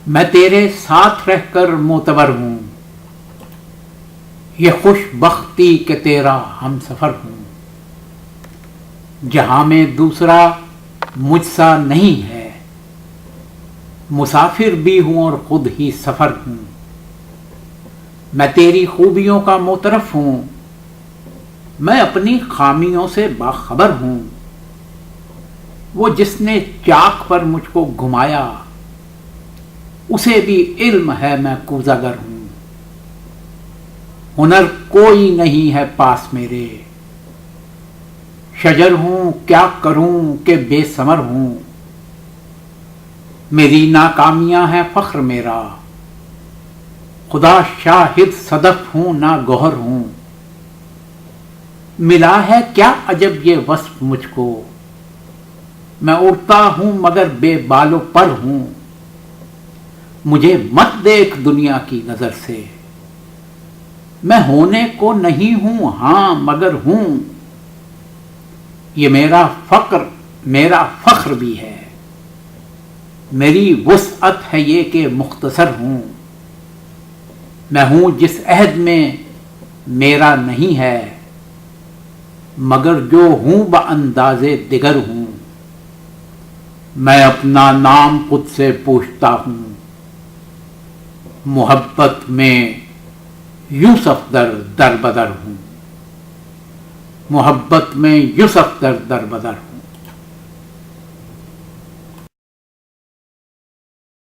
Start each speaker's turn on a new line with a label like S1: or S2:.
S1: میں تیرے ساتھ رہ کر معتبر ہوں، یہ خوش بختی کہ تیرا ہم سفر ہوں۔ جہاں میں دوسرا مجھ سا نہیں ہے، مسافر بھی ہوں اور خود ہی سفر ہوں۔ میں تیری خوبیوں کا معترف ہوں، میں اپنی خامیوں سے باخبر ہوں۔ وہ جس نے چاک پر مجھ کو گھمایا، اسے بھی علم ہے میں کوزہ گر ہوں۔ ہنر کوئی نہیں ہے پاس میرے، شجر ہوں کیا کروں کہ بے ثمر ہوں۔ میری ناکامیاں ہیں فخر میرا، خدا شاہد صدف ہوں نہ گوہر ہوں۔ ملا ہے کیا عجب یہ وصف مجھ کو، میں اڑتا ہوں مگر بے بال و پر ہوں۔ مجھے مت دیکھ دنیا کی نظر سے، میں ہونے کو نہیں ہوں ہاں مگر ہوں۔ یہ میرا فقر میرا فخر بھی ہے، میری وسعت ہے یہ کہ مختصر ہوں۔ میں ہوں جس عہد میں میرا نہیں ہے، مگر جو ہوں بانداز دگر ہوں۔ میں اپنا نام خود سے پوچھتا ہوں، محبت میں یوسف در بدر ہوں۔ محبت میں یوسف در بدر ہوں۔